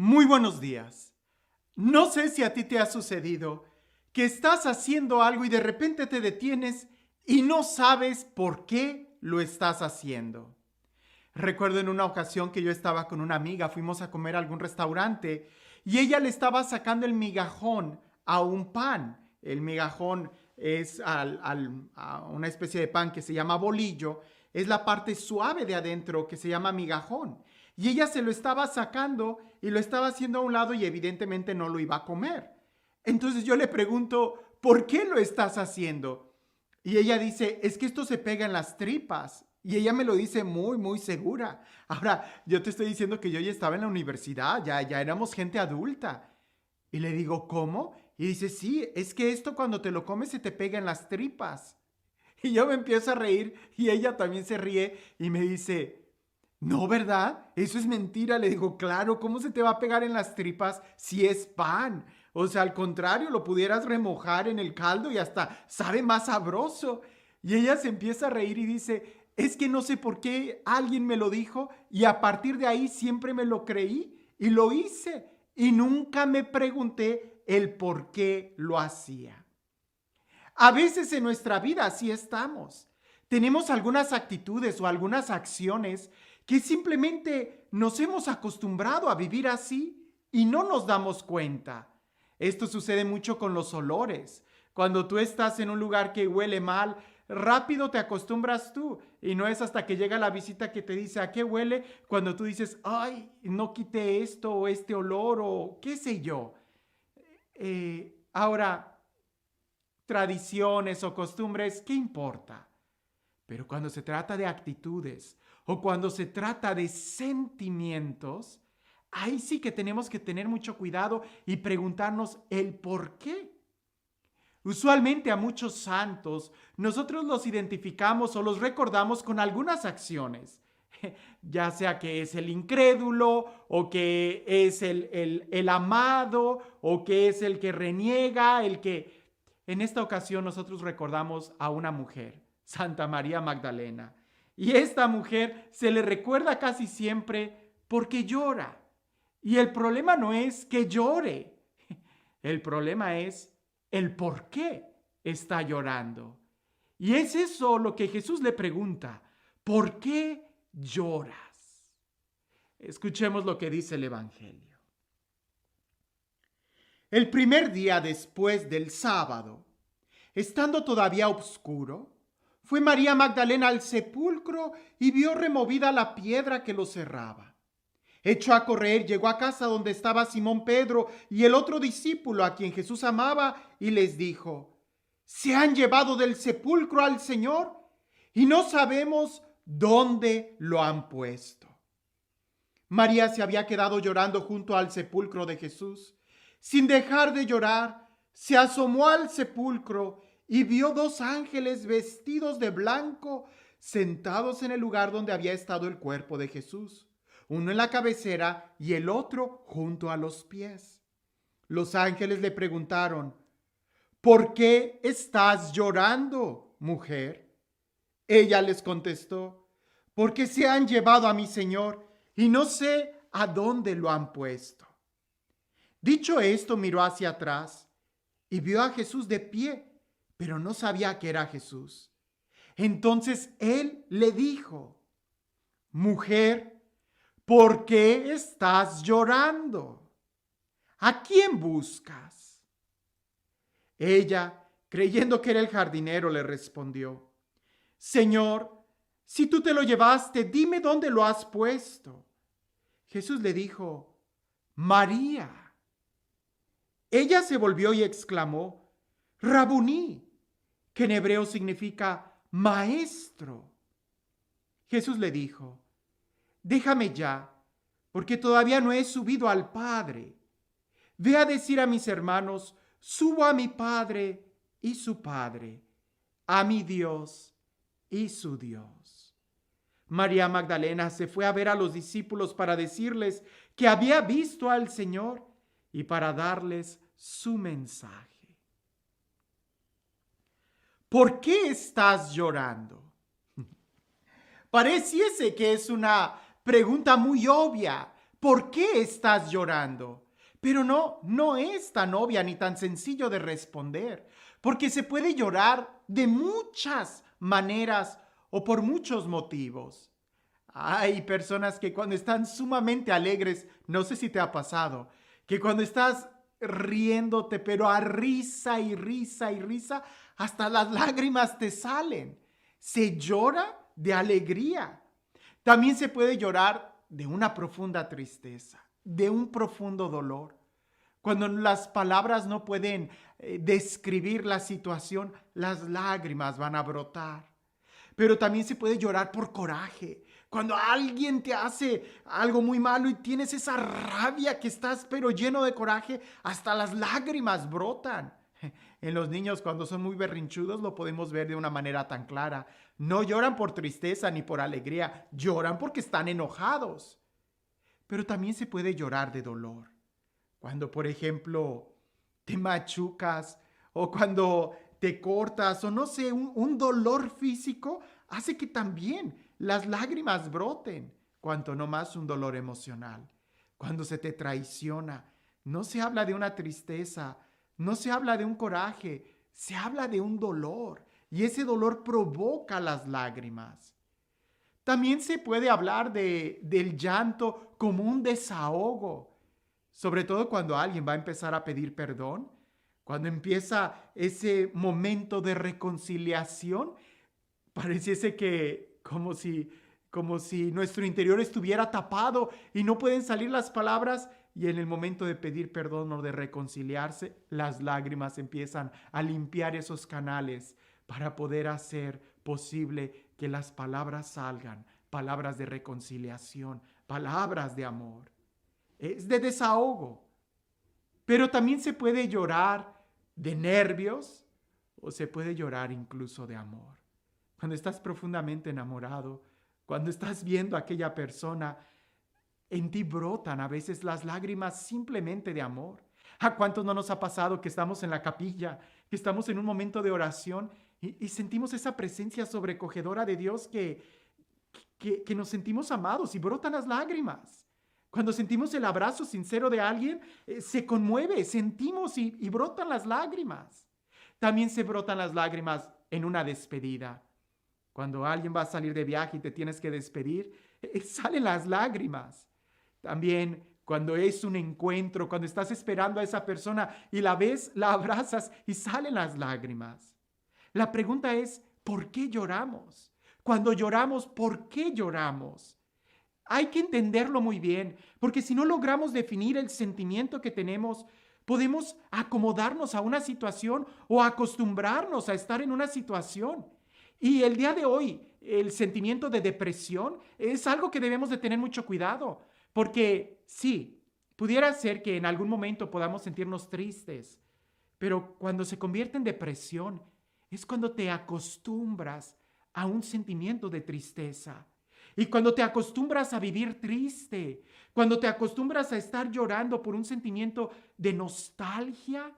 Muy buenos días. No sé si a ti te ha sucedido que estás haciendo algo y de repente te detienes y no sabes por qué lo estás haciendo. Recuerdo en una ocasión que yo estaba con una amiga, fuimos a comer a algún restaurante y ella le estaba sacando el migajón a un pan. El migajón es a una especie de pan que se llama bolillo, es la parte suave de adentro que se llama migajón. Y ella se lo estaba sacando y lo estaba haciendo a un lado y evidentemente no lo iba a comer. Entonces yo le pregunto, ¿por qué lo estás haciendo? Y ella dice, es que esto se pega en las tripas. Y ella me lo dice muy segura. Ahora, yo te estoy diciendo que yo ya estaba en la universidad, ya éramos gente adulta. Y le digo, ¿cómo? Y dice, sí, es que esto cuando te lo comes se te pega en las tripas. Y yo me empiezo a reír y ella también se ríe y me dice, no, ¿verdad? Eso es mentira. Le digo, claro, ¿cómo se te va a pegar en las tripas si es pan? O sea, al contrario, lo pudieras remojar en el caldo y hasta sabe más sabroso. Y ella se empieza a reír y dice, es que no sé por qué alguien me lo dijo y a partir de ahí siempre me lo creí y lo hice y nunca me pregunté el por qué lo hacía. A veces en nuestra vida así estamos. Tenemos algunas actitudes o algunas acciones que simplemente nos hemos acostumbrado a vivir así y no nos damos cuenta. Esto sucede mucho con los olores. Cuando tú estás en un lugar que huele mal, rápido te acostumbras tú y no es hasta que llega la visita que te dice a qué huele cuando tú dices, ay, no quité esto o este olor o qué sé yo. Ahora, tradiciones o costumbres, ¿qué importa? Pero cuando se trata de actitudes o cuando se trata de sentimientos, ahí sí que tenemos que tener mucho cuidado y preguntarnos el por qué. Usualmente a muchos santos nosotros los identificamos o los recordamos con algunas acciones, ya sea que es el incrédulo o que es el amado o que es el que reniega, el que... En esta ocasión nosotros recordamos a una mujer, Santa María Magdalena. Y esta mujer se le recuerda casi siempre porque llora. Y el problema no es que llore, el problema es el por qué está llorando. Y es eso lo que Jesús le pregunta, ¿por qué lloras? Escuchemos lo que dice el Evangelio. El primer día después del sábado, estando todavía oscuro, fue María Magdalena al sepulcro y vio removida la piedra que lo cerraba. Echó a correr, llegó a casa donde estaba Simón Pedro y el otro discípulo a quien Jesús amaba y les dijo, se han llevado del sepulcro al Señor y no sabemos dónde lo han puesto. María se había quedado llorando junto al sepulcro de Jesús. Sin dejar de llorar, se asomó al sepulcro y vio dos ángeles vestidos de blanco sentados en el lugar donde había estado el cuerpo de Jesús, uno en la cabecera y el otro junto a los pies. Los ángeles le preguntaron, ¿por qué estás llorando, mujer? Ella les contestó, porque se han llevado a mi Señor y no sé a dónde lo han puesto. Dicho esto, miró hacia atrás y vio a Jesús de pie, pero no sabía que era Jesús. Entonces él le dijo, mujer, ¿por qué estás llorando? ¿A quién buscas? Ella, creyendo que era el jardinero, le respondió, Señor, si tú te lo llevaste, dime dónde lo has puesto. Jesús le dijo, María. Ella se volvió y exclamó, Rabuní, que en hebreo significa maestro. Jesús le dijo, déjame ya, porque todavía no he subido al Padre. Ve a decir a mis hermanos, subo a mi Padre y su Padre, a mi Dios y su Dios. María Magdalena se fue a ver a los discípulos para decirles que había visto al Señor y para darles su mensaje. ¿Por qué estás llorando? Pareciese que es una pregunta muy obvia, ¿por qué estás llorando? Pero no es tan obvia ni tan sencillo de responder, porque se puede llorar de muchas maneras o por muchos motivos. Hay personas que cuando están sumamente alegres, no sé si te ha pasado, que cuando estás riéndote, pero a risa y risa y risa, hasta las lágrimas te salen. Se llora de alegría. También se puede llorar de una profunda tristeza, de un profundo dolor. Cuando las palabras no pueden describir la situación, las lágrimas van a brotar. Pero también se puede llorar por coraje. Cuando alguien te hace algo muy malo y tienes esa rabia que estás pero lleno de coraje, hasta las lágrimas brotan. En los niños cuando son muy berrinchudos lo podemos ver de una manera tan clara. No lloran por tristeza ni por alegría, lloran porque están enojados. Pero también se puede llorar de dolor. Cuando, por ejemplo, te machucas o cuando te cortas o no sé, un dolor físico hace que también las lágrimas broten, cuanto no más un dolor emocional. Cuando se te traiciona, no se habla de una tristeza, no se habla de un coraje, se habla de un dolor y ese dolor provoca las lágrimas. También se puede hablar del llanto como un desahogo, sobre todo cuando alguien va a empezar a pedir perdón, cuando empieza ese momento de reconciliación, pareciese que como si nuestro interior estuviera tapado y no pueden salir las palabras y en el momento de pedir perdón o de reconciliarse, las lágrimas empiezan a limpiar esos canales para poder hacer posible que las palabras salgan, palabras de reconciliación, palabras de amor. Es de desahogo, pero también se puede llorar de nervios o se puede llorar incluso de amor. Cuando estás profundamente enamorado, cuando estás viendo a aquella persona, en ti brotan a veces las lágrimas simplemente de amor. ¿A cuántos no nos ha pasado que estamos en la capilla, que estamos en un momento de oración y sentimos esa presencia sobrecogedora de Dios que nos sentimos amados y brotan las lágrimas? Cuando sentimos el abrazo sincero de alguien, se conmueve, sentimos y brotan las lágrimas. También se brotan las lágrimas en una despedida. Cuando alguien va a salir de viaje y te tienes que despedir, salen las lágrimas. También cuando es un encuentro, cuando estás esperando a esa persona y la ves, la abrazas y salen las lágrimas. La pregunta es, ¿por qué lloramos? Cuando lloramos, ¿por qué lloramos? Hay que entenderlo muy bien, porque si no logramos definir el sentimiento que tenemos, podemos acomodarnos a una situación o acostumbrarnos a estar en una situación. Y el día de hoy, el sentimiento de depresión es algo que debemos de tener mucho cuidado, porque sí, pudiera ser que en algún momento podamos sentirnos tristes, pero cuando se convierte en depresión es cuando te acostumbras a un sentimiento de tristeza. Y cuando te acostumbras a vivir triste, cuando te acostumbras a estar llorando por un sentimiento de nostalgia,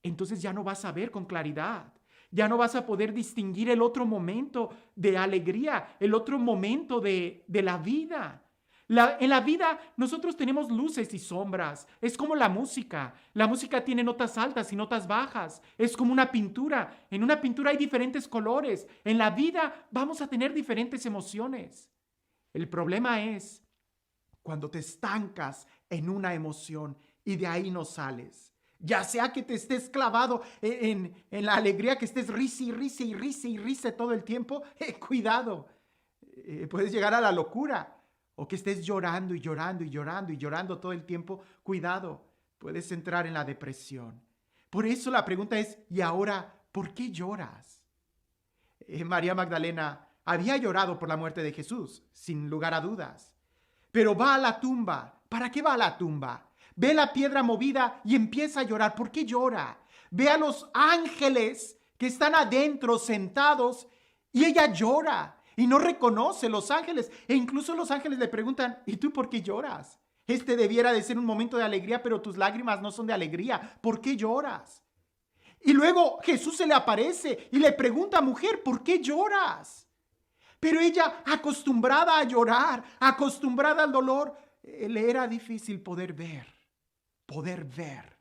entonces ya no vas a ver con claridad. Ya no vas a poder distinguir el otro momento de alegría, el otro momento de la vida. En la vida nosotros tenemos luces y sombras. Es como la música. La música tiene notas altas y notas bajas. Es como una pintura. En una pintura hay diferentes colores. En la vida vamos a tener diferentes emociones. El problema es cuando te estancas en una emoción y de ahí no sales. Ya sea que te estés clavado en la alegría, que estés risa y risa y risa y risa todo el tiempo, cuidado, puedes llegar a la locura. O que estés llorando y llorando y llorando y llorando todo el tiempo, cuidado, puedes entrar en la depresión. Por eso la pregunta es, ¿y ahora por qué lloras? María Magdalena había llorado por la muerte de Jesús, sin lugar a dudas. Pero va a la tumba. ¿Para qué va a la tumba? Ve la piedra movida y empieza a llorar. ¿Por qué llora? Ve a los ángeles que están adentro sentados y ella llora y no reconoce los ángeles. E incluso los ángeles le preguntan, ¿y tú por qué lloras? Este debiera de ser un momento de alegría, pero tus lágrimas no son de alegría. ¿Por qué lloras? Y luego Jesús se le aparece y le pregunta, mujer, ¿por qué lloras? Pero ella, acostumbrada a llorar, acostumbrada al dolor, le era difícil poder ver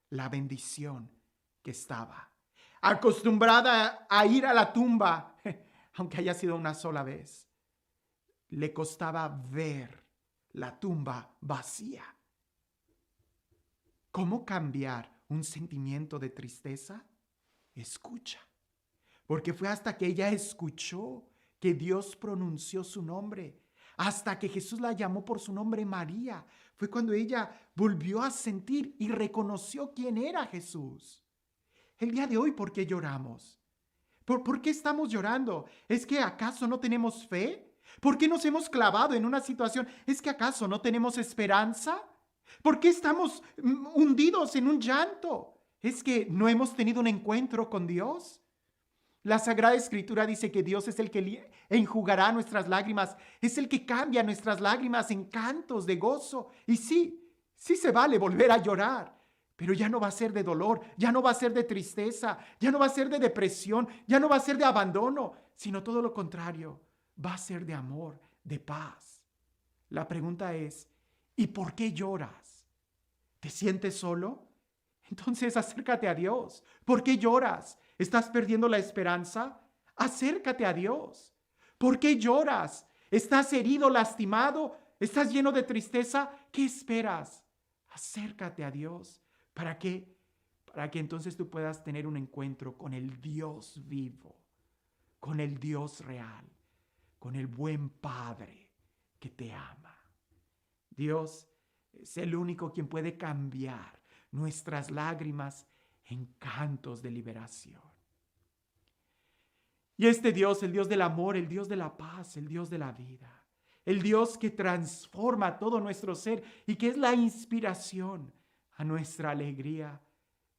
la bendición que estaba. Acostumbrada a ir a la tumba, aunque haya sido una sola vez, le costaba ver la tumba vacía. ¿Cómo cambiar un sentimiento de tristeza? Escucha. Porque fue hasta que ella escuchó que Dios pronunció su nombre, hasta que Jesús la llamó por su nombre María. Fue cuando ella volvió a sentir y reconoció quién era Jesús. El día de hoy, ¿por qué lloramos? ¿Por qué estamos llorando? ¿Es que acaso no tenemos fe? ¿Por qué nos hemos clavado en una situación? ¿Es que acaso no tenemos esperanza? ¿Por qué estamos hundidos en un llanto? ¿Es que no hemos tenido un encuentro con Dios? La Sagrada Escritura dice que Dios es el que enjugará nuestras lágrimas, es el que cambia nuestras lágrimas en cantos de gozo. Y sí se vale volver a llorar, pero ya no va a ser de dolor, ya no va a ser de tristeza, ya no va a ser de depresión, ya no va a ser de abandono, sino todo lo contrario, va a ser de amor, de paz. La pregunta es, ¿y por qué lloras? ¿Te sientes solo? Entonces acércate a Dios. ¿Por qué lloras? ¿Estás perdiendo la esperanza? Acércate a Dios. ¿Por qué lloras? ¿Estás herido, lastimado? ¿Estás lleno de tristeza? ¿Qué esperas? Acércate a Dios. ¿Para qué? Para que entonces tú puedas tener un encuentro con el Dios vivo, con el Dios real, con el buen Padre que te ama. Dios es el único quien puede cambiar nuestras lágrimas en cantos de liberación. Y este Dios, el Dios del amor, el Dios de la paz, el Dios de la vida, el Dios que transforma todo nuestro ser y que es la inspiración a nuestra alegría,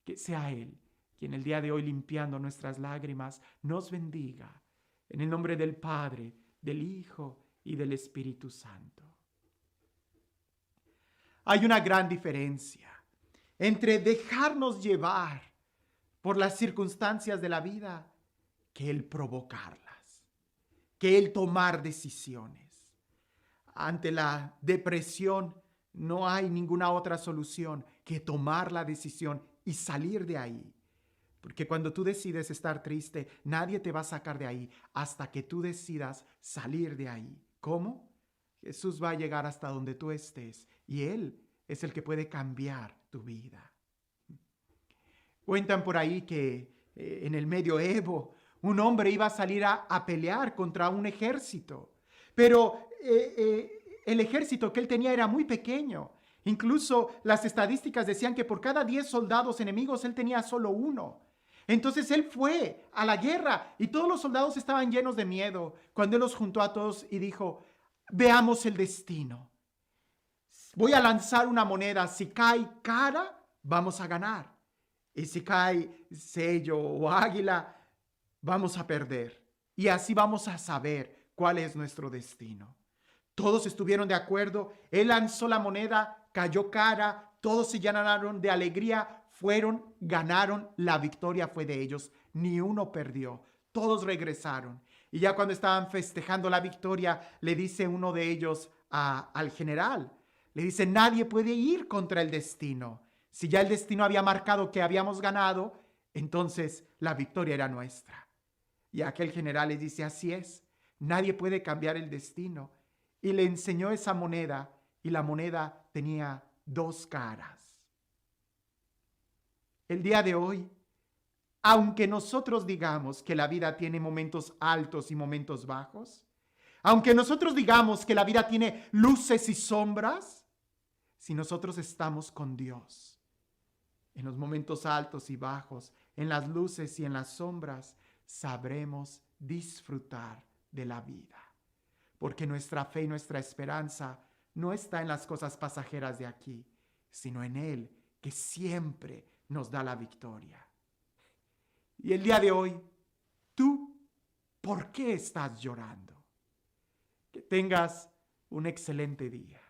que sea Él quien el día de hoy, limpiando nuestras lágrimas, nos bendiga. En el nombre del Padre, del Hijo y del Espíritu Santo. Hay una gran diferencia entre dejarnos llevar por las circunstancias de la vida que el provocarlas, que el tomar decisiones. Ante la depresión no hay ninguna otra solución que tomar la decisión y salir de ahí. Porque cuando tú decides estar triste, nadie te va a sacar de ahí hasta que tú decidas salir de ahí. ¿Cómo? Jesús va a llegar hasta donde tú estés y Él es el que puede cambiar tu vida. Cuentan por ahí que en el medioevo un hombre iba a salir a pelear contra un ejército, pero el ejército que él tenía era muy pequeño. Incluso las estadísticas decían que por cada 10 soldados enemigos él tenía solo uno. Entonces él fue a la guerra y todos los soldados estaban llenos de miedo cuando él los juntó a todos y dijo: veamos el destino. Voy a lanzar una moneda. Si cae cara, vamos a ganar. Y si cae sello o águila, vamos a perder. Y así vamos a saber cuál es nuestro destino. Todos estuvieron de acuerdo. Él lanzó la moneda, cayó cara, todos se llenaron de alegría, ganaron, la victoria fue de ellos. Ni uno perdió. Todos regresaron. Y ya cuando estaban festejando la victoria, le dice uno de ellos al general, le dice: nadie puede ir contra el destino. Si ya el destino había marcado que habíamos ganado, entonces la victoria era nuestra. Y aquel general le dice: así es, nadie puede cambiar el destino. Y le enseñó esa moneda, y la moneda tenía 2 caras. El día de hoy, aunque nosotros digamos que la vida tiene momentos altos y momentos bajos, aunque nosotros digamos que la vida tiene luces y sombras, si nosotros estamos con Dios, en los momentos altos y bajos, en las luces y en las sombras, sabremos disfrutar de la vida. Porque nuestra fe y nuestra esperanza no está en las cosas pasajeras de aquí, sino en Él, que siempre nos da la victoria. Y el día de hoy, ¿tú por qué estás llorando? Que tengas un excelente día.